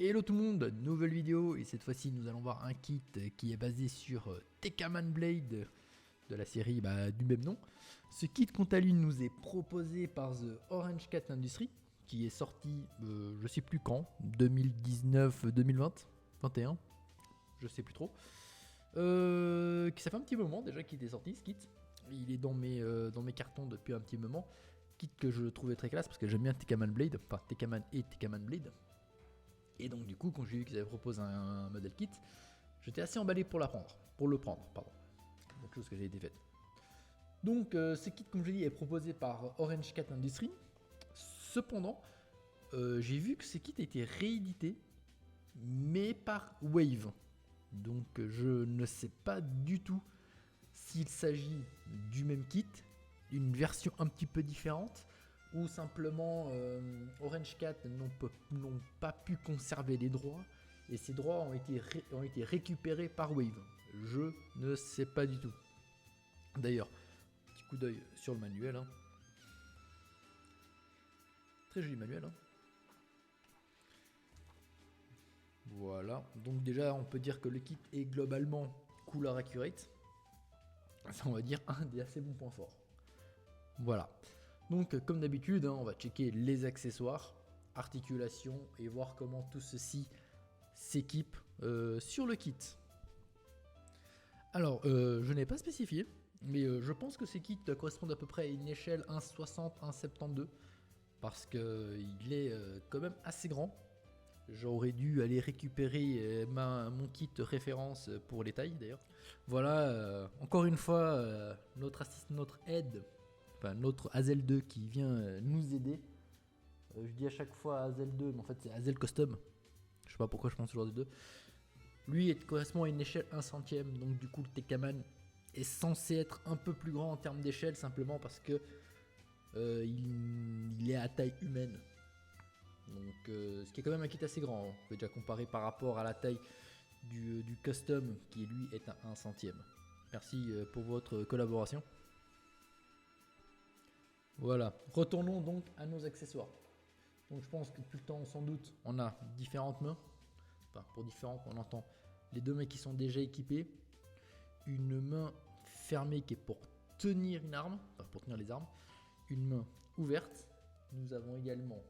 Hello tout le monde, nouvelle vidéo et cette fois-ci nous allons voir un kit qui est basé sur Tekkaman Blade de la série du même nom. Ce kit quant à lui nous est proposé par The Orange Cat Industries qui est sorti je sais plus quand, 2019, 2020, 21, je sais plus trop. Ça fait un petit moment déjà qu'il est sorti ce kit. Il est dans mes cartons depuis un petit moment. Kit que je trouvais très classe parce que j'aime bien Tekkaman Blade, enfin Tekkaman et Tekkaman Blade. Et donc du coup quand j'ai vu qu'ils avaient proposé un modèle kit, j'étais assez emballé pour le prendre, pardon. Donc chose que j'ai été faite. Donc ce kit comme je l'ai dit est proposé par Orange Cat Industries. Cependant, j'ai vu que ce kit a été réédité, mais par Wave. Donc je ne sais pas du tout s'il s'agit du même kit, une version un petit peu différente, ou simplement Orange Cat n'ont pas pu conserver les droits et ces droits ont été récupérés par Wave. Je ne sais pas du tout. D'ailleurs, petit coup d'œil sur le manuel. Hein. Très joli manuel. Hein. Voilà, donc déjà on peut dire que le kit est globalement couleur accurate. Ça on va dire un des assez bons points forts. Voilà. Donc comme d'habitude, on va checker les accessoires, articulations et voir comment tout ceci s'équipe sur le kit. Alors, je n'ai pas spécifié, mais je pense que ces kits correspondent à peu près à une échelle 1,60, 1,72, parce qu'il est quand même assez grand. J'aurais dû aller récupérer mon kit référence pour les tailles d'ailleurs. Voilà, encore une fois, notre aide, enfin notre Hazel 2 qui vient nous aider. Je dis à chaque fois Hazel 2, mais en fait c'est Hazel Custom. Je sais pas pourquoi je pense toujours des deux. Lui correspond à une échelle 1 centième, donc du coup le Tekkaman est censé être un peu plus grand en termes d'échelle, simplement parce que il est à taille humaine. Donc ce qui est quand même un kit assez grand. On peut déjà comparer par rapport à la taille du custom qui lui est à 1 centième. Merci pour votre collaboration. Voilà, retournons donc à nos accessoires. Donc je pense que depuis le temps sans doute on a différentes mains. Enfin pour différentes on entend les deux mains qui sont déjà équipées. Une main fermée qui est pour tenir une arme, enfin pour tenir les armes. Une main ouverte. Nous avons également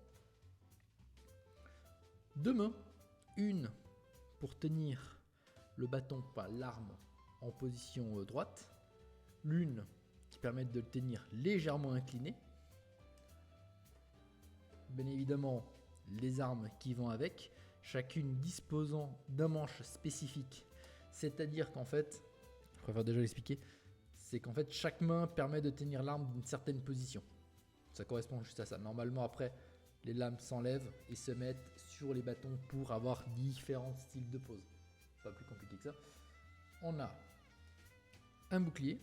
deux mains. Une pour tenir le bâton, pas l'arme, en position droite. L'une qui permet de le tenir légèrement incliné. Bien évidemment, les armes qui vont avec, chacune disposant d'un manche spécifique. C'est-à-dire qu'en fait, je préfère déjà l'expliquer, c'est qu'en fait chaque main permet de tenir l'arme d'une certaine position. Ça correspond juste à ça. Normalement après, les lames s'enlèvent et se mettent sur les bâtons pour avoir différents styles de pose. Pas plus compliqué que ça. On a un bouclier.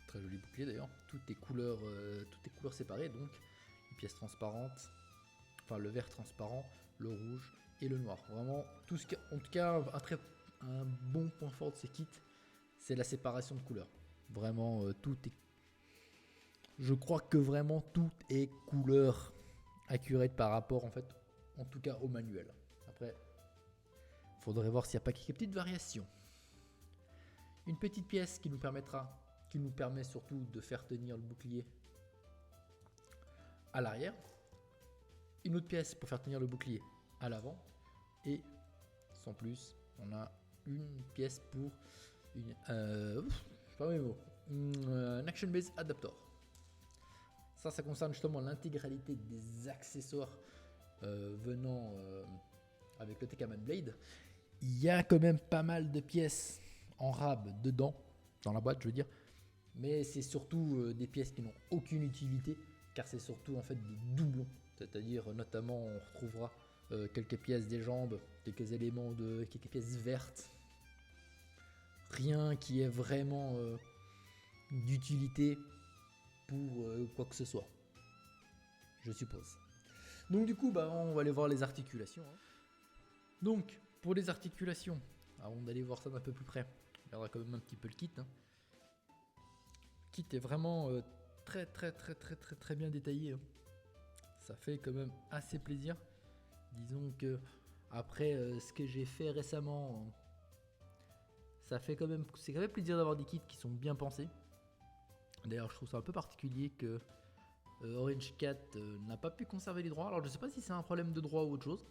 Très joli bouclier d'ailleurs, toutes les couleurs séparées, donc les pièces transparentes, enfin le vert transparent, le rouge et le noir. Vraiment, tout ce qui, en tout cas, un bon point fort de ces kits, c'est la séparation de couleurs. Vraiment, tout est, je crois que vraiment tout est couleur accurate par rapport en tout cas au manuel. Après, faudrait voir s'il n'y a pas quelques petites variations. Une petite pièce qui nous permet surtout de faire tenir le bouclier à l'arrière. Une autre pièce pour faire tenir le bouclier à l'avant. Et sans plus, on a une pièce pour un Action Base Adapter. Ça concerne justement l'intégralité des accessoires venant avec le Tekkaman Blade. Il y a quand même pas mal de pièces en rab dedans, dans la boîte je veux dire. Mais c'est surtout des pièces qui n'ont aucune utilité, car c'est surtout en fait des doublons. C'est-à-dire notamment on retrouvera quelques pièces des jambes, quelques pièces vertes. Rien qui est vraiment d'utilité pour quoi que ce soit, je suppose. Donc du coup on va aller voir les articulations. Hein. Donc pour les articulations, avant d'aller voir ça d'un peu plus près, on regardera quand même un petit peu le kit. Hein. Kit est vraiment très bien détaillé. Ça fait quand même assez plaisir. Disons que Après, ce que j'ai fait récemment, c'est quand même plaisir d'avoir des kits qui sont bien pensés. D'ailleurs, je trouve ça un peu particulier que Orange Cat n'a pas pu conserver les droits. Alors, je sais pas si c'est un problème de droit ou autre chose,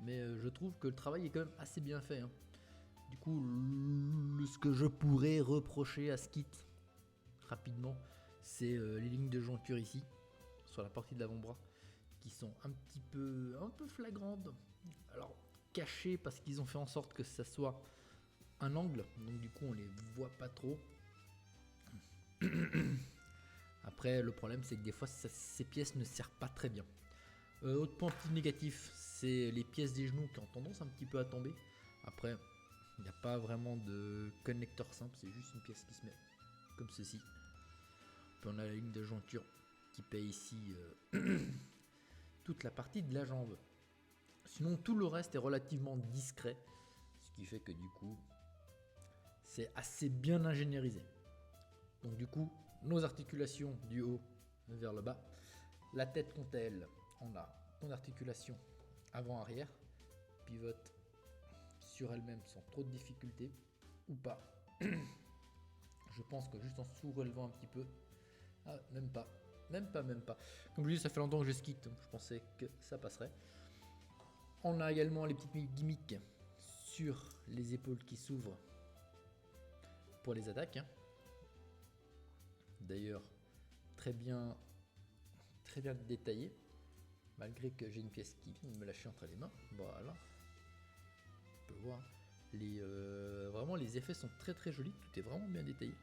mais je trouve que le travail est quand même assez bien fait, hein. Du coup, ce que je pourrais reprocher à ce kit, rapidement, c'est les lignes de jointure ici, sur la partie de l'avant-bras, qui sont un peu flagrantes. Alors, cachées parce qu'ils ont fait en sorte que ça soit un angle, donc du coup on les voit pas trop. Après, le problème c'est que des fois ces pièces ne servent pas très bien. Autre point petit négatif, c'est les pièces des genoux qui ont tendance un petit peu à tomber. Après, il n'y a pas vraiment de connecteur simple, c'est juste une pièce qui se met comme ceci. Puis on a la ligne de jointure qui paye ici toute la partie de la jambe. Sinon tout le reste est relativement discret, ce qui fait que du coup c'est assez bien ingénierisé. Donc du coup, nos articulations du haut vers le bas. La tête quant à elle, on a ton articulation avant-arrière, pivote sur elle-même sans trop de difficultés, ou pas. Je pense que juste en sous-relevant un petit peu, même pas. Comme je dis, ça fait longtemps que je skite, donc je pensais que ça passerait. On a également les petites gimmicks sur les épaules qui s'ouvrent pour les attaques, hein. D'ailleurs, très bien détaillé, malgré que j'ai une pièce qui vient de me lâcher entre les mains. Voilà, on peut voir. Vraiment, les effets sont très jolis, tout est vraiment bien détaillé.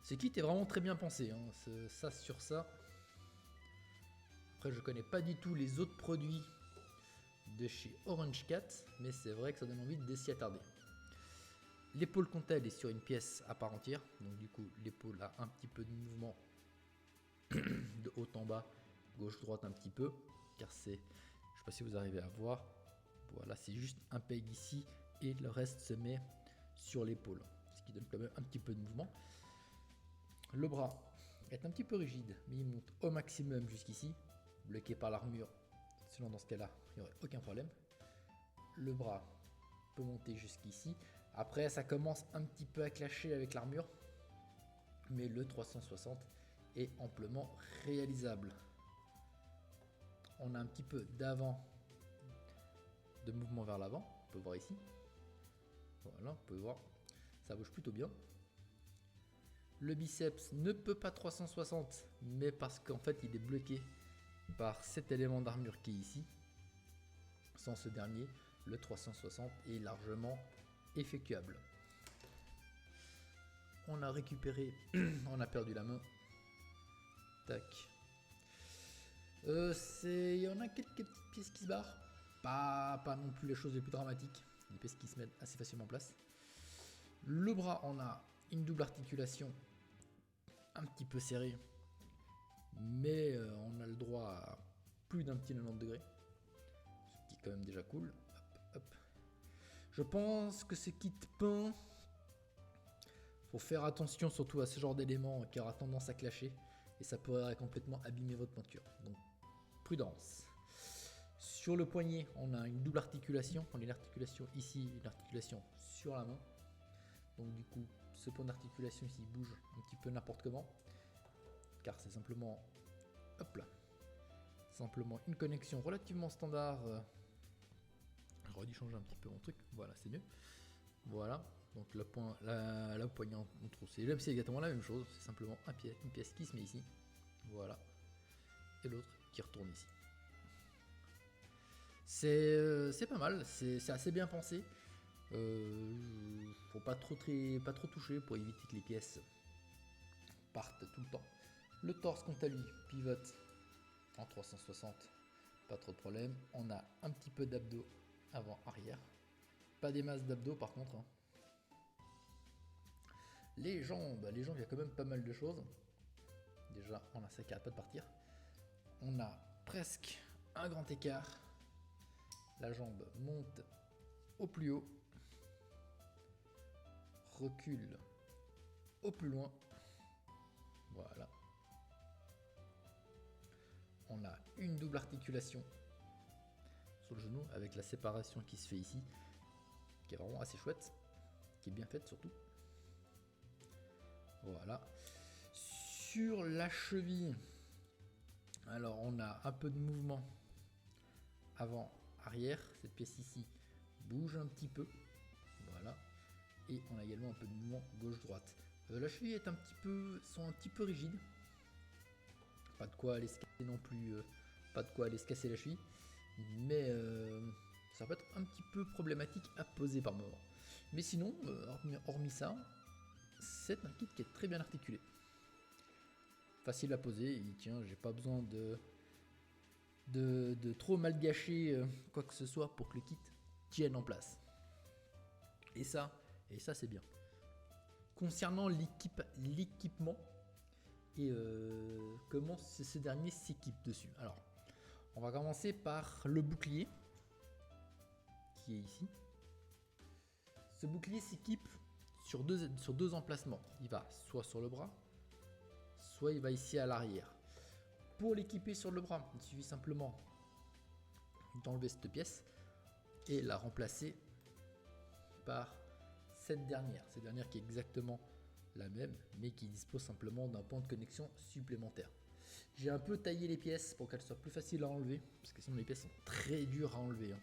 Ce kit est vraiment très bien pensé, hein. Ça sur ça. Après, je connais pas du tout les autres produits de chez Orange Cat, mais c'est vrai que ça donne envie de s'y attarder. L'épaule quant à elle est sur une pièce à part entière, donc du coup l'épaule a un petit peu de mouvement de haut en bas, gauche droite un petit peu, car c'est, je sais pas si vous arrivez à voir, voilà, c'est juste un peg ici et le reste se met sur l'épaule, ce qui donne quand même un petit peu de mouvement. Le bras est un petit peu rigide, mais il monte au maximum jusqu'ici, bloqué par l'armure. Sinon dans ce cas-là, il n'y aurait aucun problème. Le bras peut monter jusqu'ici. Après, ça commence un petit peu à clasher avec l'armure, mais le 360 est amplement réalisable. On a un petit peu d'avant de mouvement vers l'avant, on peut voir ici. Voilà, on peut voir, ça bouge plutôt bien. Le biceps ne peut pas 360, mais parce qu'en fait il est bloqué par cet élément d'armure qui est ici. Sans ce dernier, le 360 est largement effectuable. On a récupéré, on a perdu la main. Tac. Il y en a quelques petites pièces qui se barrent. Pas non plus les choses les plus dramatiques. Des pièces qui se mettent assez facilement en place. Le bras, on a une double articulation un petit peu serrée. Mais on a le droit à plus d'un petit 90 degrés. Ce qui est quand même déjà cool. Hop, hop. Je pense que ce kit peint, faut faire attention surtout à ce genre d'éléments qui aura tendance à clasher et ça pourrait complètement abîmer votre peinture. Donc prudence. Sur le poignet, on a une double articulation. On a une articulation ici, une articulation sur la main. Donc du coup, ce point d'articulation ici bouge un petit peu n'importe comment, car c'est simplement, hop là, simplement une connexion relativement standard. J'aurais dû changer un petit peu mon truc. Voilà, c'est mieux. Voilà. Donc le poignée en trousse, c'est exactement la même chose, c'est simplement une pièce qui se met ici, voilà, et l'autre qui retourne ici. C'est pas mal, c'est assez bien pensé. Faut pas trop toucher pour éviter que les pièces partent tout le temps. Le torse quant à lui pivote en 360, pas trop de problème. On a un petit peu d'abdos avant-arrière, pas des masses d'abdos par contre, hein. Les jambes, il y a quand même pas mal de choses. Déjà, on a ça qui arrête pas de partir. On a presque un grand écart. La jambe monte au plus haut, recule au plus loin. Voilà. On a une double articulation sur le genou avec la séparation qui se fait ici, qui est vraiment assez chouette, qui est bien faite surtout. Voilà. Sur la cheville, alors on a un peu de mouvement avant, arrière. Cette pièce ici bouge un petit peu. Voilà. Et on a également un peu de mouvement gauche-droite. La cheville est un petit peu rigide. Pas de quoi aller se casser non plus, pas de quoi aller se casser la cheville. Mais ça peut être un petit peu problématique à poser par moment. Mais sinon, hormis ça, c'est un kit qui est très bien articulé. Facile à poser, il tient, j'ai pas besoin de trop mal gâcher quoi que ce soit pour que le kit tienne en place. Et ça c'est bien. Concernant l'équipement et comment ce dernier s'équipe dessus. Alors, on va commencer par le bouclier qui est ici. Ce bouclier s'équipe sur deux emplacements. Il va soit sur le bras, soit il va ici à l'arrière. Pour l'équiper sur le bras, il suffit simplement d'enlever cette pièce et la remplacer par cette dernière qui est exactement la même, mais qui dispose simplement d'un point de connexion supplémentaire. J'ai un peu taillé les pièces pour qu'elles soient plus faciles à enlever, parce que sinon les pièces sont très dures à enlever.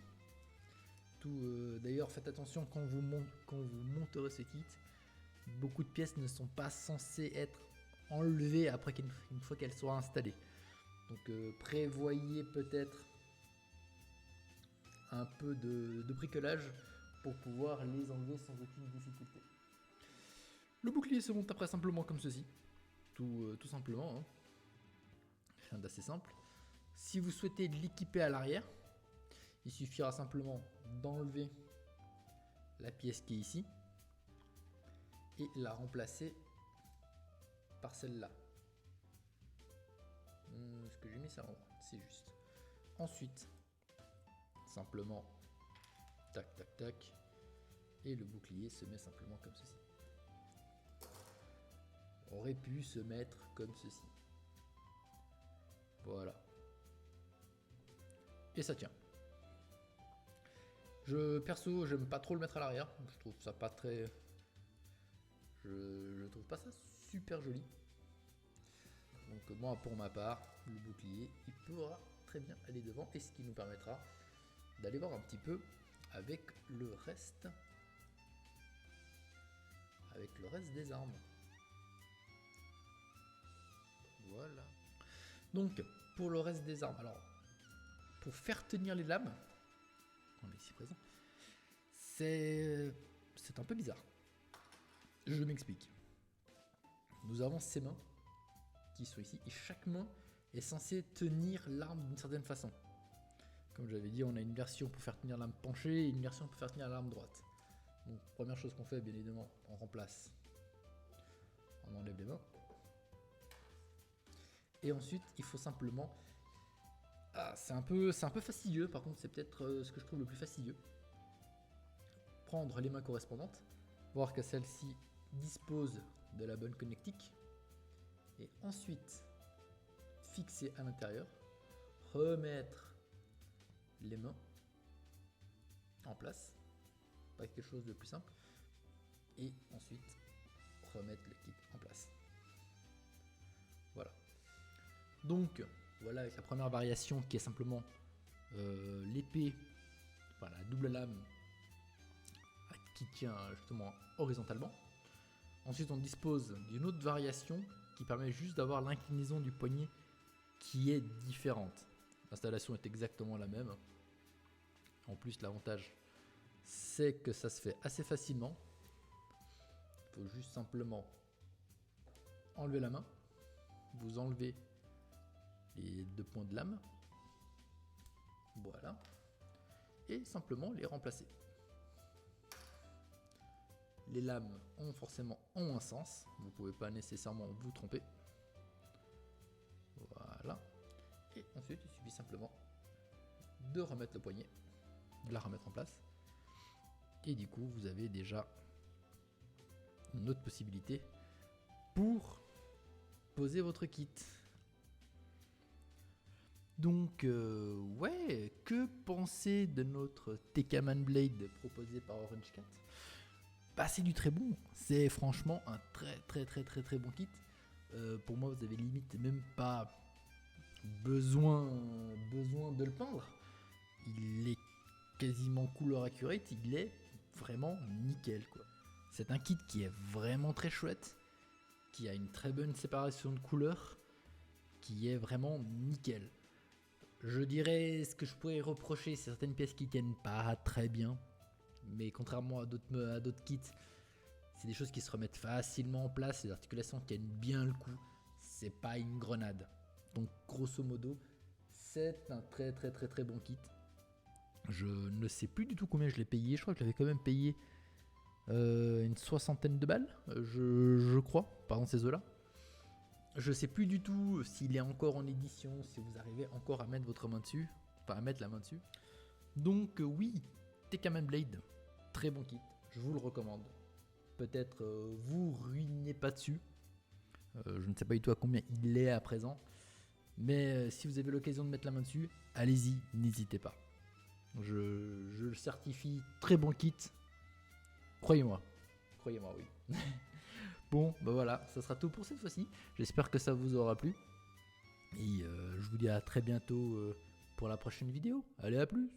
D'ailleurs, faites attention quand vous monterez ce kit. Beaucoup de pièces ne sont pas censées être enlevées après une fois qu'elles soient installées. Donc prévoyez peut-être un peu de bricolage pour pouvoir les enlever sans aucune difficulté. Le bouclier se monte après simplement comme ceci, tout simplement, hein. Rien d'assez simple. Si vous souhaitez l'équiper à l'arrière, il suffira simplement d'enlever la pièce qui est ici et la remplacer par celle-là. Est-ce que j'ai mis ça en haut? C'est juste. Ensuite, simplement tac tac tac, et le bouclier se met simplement comme ceci. Aurait pu se mettre comme ceci. Voilà. Et ça tient. Perso, j'aime pas trop le mettre à l'arrière. Je trouve ça pas très... Je trouve pas ça super joli. Donc moi, pour ma part, le bouclier, il pourra très bien aller devant, et ce qui nous permettra d'aller voir un petit peu avec le reste des armes. Voilà. Donc pour le reste des armes, alors pour faire tenir les lames, on est ici présent, c'est un peu bizarre. Je m'explique. Nous avons ces mains qui sont ici, et chaque main est censée tenir l'arme d'une certaine façon. Comme j'avais dit, on a une version pour faire tenir l'arme penchée et une version pour faire tenir l'arme droite. Donc première chose qu'on fait, bien évidemment, on remplace, on enlève les mains. Et ensuite, il faut simplement... c'est un peu fastidieux, par contre c'est peut-être ce que je trouve le plus fastidieux. Prendre les mains correspondantes, voir que celle-ci dispose de la bonne connectique, et ensuite fixer à l'intérieur, remettre les mains en place, pas quelque chose de plus simple, et ensuite remettre le kit en place. Voilà. Donc voilà, avec la première variation qui est simplement l'épée, enfin la double lame qui tient justement horizontalement. Ensuite on dispose d'une autre variation qui permet juste d'avoir l'inclinaison du poignet qui est différente. L'installation est exactement la même. En plus, l'avantage c'est que ça se fait assez facilement. Il faut juste simplement enlever la main, vous enlevez les deux points de lame, voilà, et simplement les remplacer. Les lames ont forcément un sens, vous ne pouvez pas nécessairement vous tromper. Voilà, et ensuite il suffit simplement de remettre le poignet, de la remettre en place, et du coup vous avez déjà une autre possibilité pour poser votre kit. Donc ouais, que pensez de notre Tekaman Blade proposé par Orange Cat? Bah, c'est du très bon. C'est franchement un très bon kit. Pour moi, vous avez limite même pas besoin de le peindre. Il est quasiment couleur accurate, il est vraiment nickel quoi. C'est un kit qui est vraiment très chouette, qui a une très bonne séparation de couleurs, qui est vraiment nickel. Je dirais ce que je pourrais reprocher, c'est certaines pièces qui tiennent pas très bien, mais contrairement à d'autres kits, c'est des choses qui se remettent facilement en place, les articulations tiennent bien le coup, c'est pas une grenade. Donc grosso modo, c'est un très bon kit. Je ne sais plus du tout combien je l'ai payé, je crois que je l'avais quand même payé une 60aine de balles, je crois, pardon ces eaux-là. Je sais plus du tout s'il est encore en édition, si vous arrivez encore à mettre votre main dessus, enfin à mettre la main dessus. Donc oui, Tekaman Blade, très bon kit, je vous le recommande. Peut-être vous ruinez pas dessus, je ne sais pas du tout à combien il est à présent, mais si vous avez l'occasion de mettre la main dessus, allez-y, n'hésitez pas. Je le certifie, très bon kit, croyez-moi oui. Bon, bah voilà, ça sera tout pour cette fois-ci. J'espère que ça vous aura plu. Et je vous dis à très bientôt pour la prochaine vidéo. Allez, à plus!